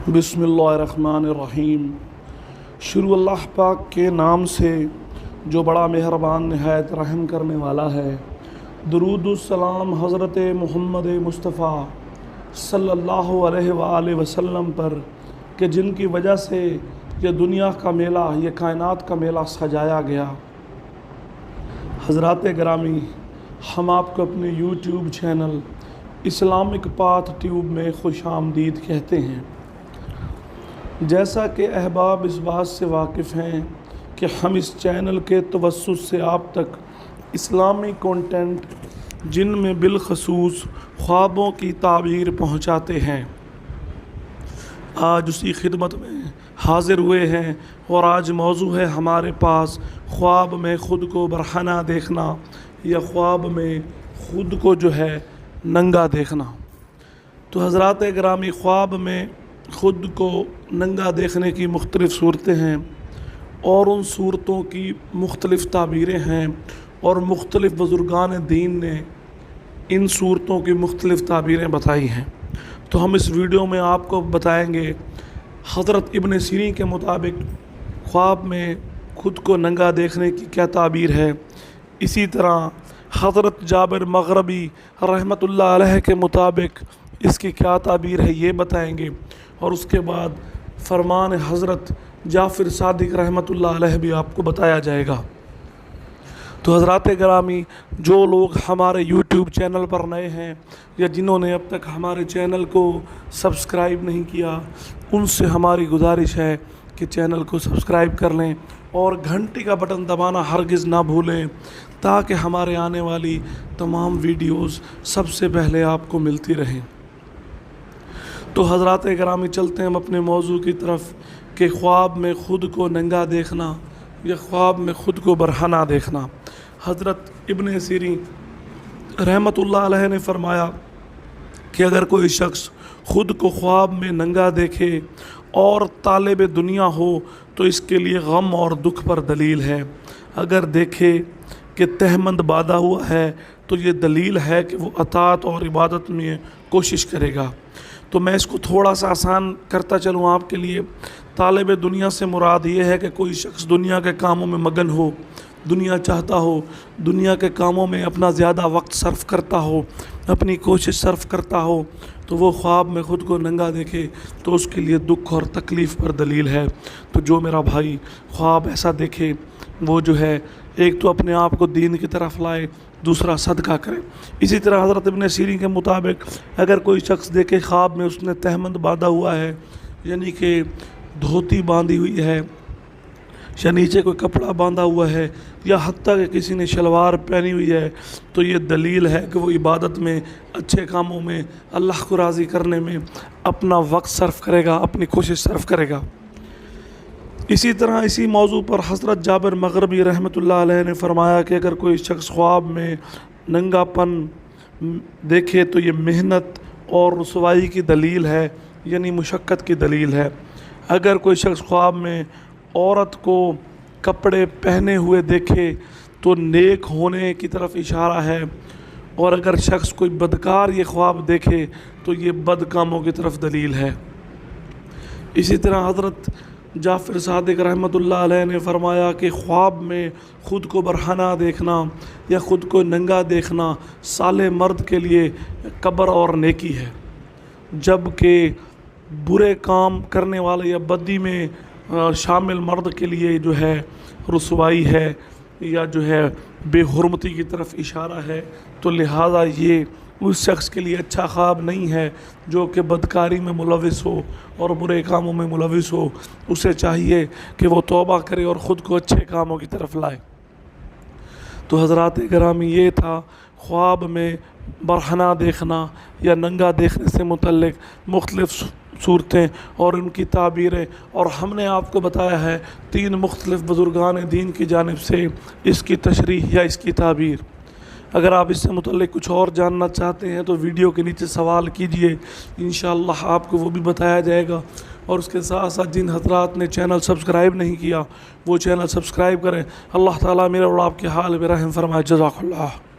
بسم اللہ الرحمن الرحیم۔ شروع اللہ پاک کے نام سے جو بڑا مہربان نہایت رحم کرنے والا ہے۔ درود السلام حضرت محمد مصطفیٰ صلی اللہ علیہ وآلہ وسلم پر کہ جن کی وجہ سے یہ دنیا کا میلہ، یہ کائنات کا میلہ سجایا گیا۔ حضرات گرامی، ہم آپ کو اپنے YouTube channel Islamic path tube میں خوش آمدید کہتے ہیں۔ جیسا کہ احباب اس بات سے واقف ہیں کہ ہم اس چینل کے توسط سے آپ تک اسلامی کنٹینٹ جن میں بالخصوص خوابوں کی تعبیر پہنچاتے ہیں، آج اسی خدمت میں حاضر ہوئے ہیں اور آج موضوع ہے ہمارے پاس خواب میں خود کو برہنہ دیکھنا یا خواب میں خود کو جو ہے ننگا دیکھنا۔ تو حضرات گرامی، خواب میں خود کو ننگا دیکھنے کی مختلف صورتیں ہیں اور ان صورتوں کی مختلف تعبیریں ہیں، اور مختلف بزرگان دین نے ان صورتوں کی مختلف تعبیریں بتائی ہیں۔ تو ہم اس ویڈیو میں آپ کو بتائیں گے حضرت ابن سیرین کے مطابق خواب میں خود کو ننگا دیکھنے کی کیا تعبیر ہے، اسی طرح حضرت جابر مغربی رحمۃ اللہ علیہ کے مطابق اس کی کیا تعبیر ہے یہ بتائیں گے، اور اس کے بعد فرمان حضرت جعفر صادق رحمۃ اللہ علیہ بھی آپ کو بتایا جائے گا۔ تو حضرات گرامی، جو لوگ ہمارے یوٹیوب چینل پر نئے ہیں یا جنہوں نے اب تک ہمارے چینل کو سبسکرائب نہیں کیا، ان سے ہماری گزارش ہے کہ چینل کو سبسکرائب کر لیں اور گھنٹی کا بٹن دبانا ہرگز نہ بھولیں، تاکہ ہمارے آنے والی تمام ویڈیوز سب سے پہلے آپ کو ملتی رہیں۔ تو حضرات گرامی، چلتے ہیں ہم اپنے موضوع کی طرف کہ خواب میں خود کو ننگا دیکھنا یا خواب میں خود کو برہنہ دیکھنا۔ حضرت ابن سیرین رحمۃ اللہ علیہ نے فرمایا کہ اگر کوئی شخص خود کو خواب میں ننگا دیکھے اور طالب دنیا ہو تو اس کے لیے غم اور دکھ پر دلیل ہے۔ اگر دیکھے کہ تہمند باندھا ہوا ہے تو یہ دلیل ہے کہ وہ اطاعت اور عبادت میں کوشش کرے گا۔ تو میں اس کو تھوڑا سا آسان کرتا چلوں آپ کے لیے۔ طالب دنیا سے مراد یہ ہے کہ کوئی شخص دنیا کے کاموں میں مگن ہو، دنیا چاہتا ہو، دنیا کے کاموں میں اپنا زیادہ وقت صرف کرتا ہو، اپنی کوشش صرف کرتا ہو، تو وہ خواب میں خود کو ننگا دیکھے تو اس کے لیے دکھ اور تکلیف پر دلیل ہے۔ تو جو میرا بھائی خواب ایسا دیکھے وہ جو ہے ایک تو اپنے آپ کو دین کی طرف لائے، دوسرا صدقہ کرے۔ اسی طرح حضرت ابن سیرین کے مطابق اگر کوئی شخص دیکھے خواب میں اس نے تہمند باندھا ہوا ہے، یعنی کہ دھوتی باندھی ہوئی ہے یا نیچے کوئی کپڑا باندھا ہوا ہے، یا حتیٰ کہ کسی نے شلوار پہنی ہوئی ہے، تو یہ دلیل ہے کہ وہ عبادت میں، اچھے کاموں میں، اللہ کو راضی کرنے میں اپنا وقت صرف کرے گا، اپنی کوشش صرف کرے گا۔ اسی طرح اسی موضوع پر حضرت جابر مغربی رحمۃ اللہ علیہ نے فرمایا کہ اگر کوئی شخص خواب میں ننگا پن دیکھے تو یہ محنت اور رسوائی کی دلیل ہے، یعنی مشقت کی دلیل ہے۔ اگر کوئی شخص خواب میں عورت کو کپڑے پہنے ہوئے دیکھے تو نیک ہونے کی طرف اشارہ ہے، اور اگر شخص کوئی بدکار یہ خواب دیکھے تو یہ بد کاموں کی طرف دلیل ہے۔ اسی طرح حضرت جعفر صادق رحمۃ اللہ علیہ نے فرمایا کہ خواب میں خود کو برہنہ دیکھنا یا خود کو ننگا دیکھنا صالح مرد کے لیے قبر اور نیکی ہے، جبکہ برے کام کرنے والے یا بدی میں شامل مرد کے لیے جو ہے رسوائی ہے یا جو ہے بے حرمتی کی طرف اشارہ ہے۔ تو لہٰذا یہ اس شخص کے لیے اچھا خواب نہیں ہے جو کہ بدکاری میں ملوث ہو اور برے کاموں میں ملوث ہو۔ اسے چاہیے کہ وہ توبہ کرے اور خود کو اچھے کاموں کی طرف لائے۔ تو حضرات گرامی، یہ تھا خواب میں برہنہ دیکھنا یا ننگا دیکھنے سے متعلق مختلف صورتیں اور ان کی تعبیریں، اور ہم نے آپ کو بتایا ہے 3 مختلف بزرگان دین کی جانب سے اس کی تشریح یا اس کی تعبیر۔ اگر آپ اس سے متعلق کچھ اور جاننا چاہتے ہیں تو ویڈیو کے نیچے سوال کیجئے، انشاءاللہ آپ کو وہ بھی بتایا جائے گا۔ اور اس کے ساتھ ساتھ جن حضرات نے چینل سبسکرائب نہیں کیا وہ چینل سبسکرائب کریں۔ اللہ تعالیٰ میرے اور آپ کے حال میں رحم فرمائے۔ جزاک اللہ۔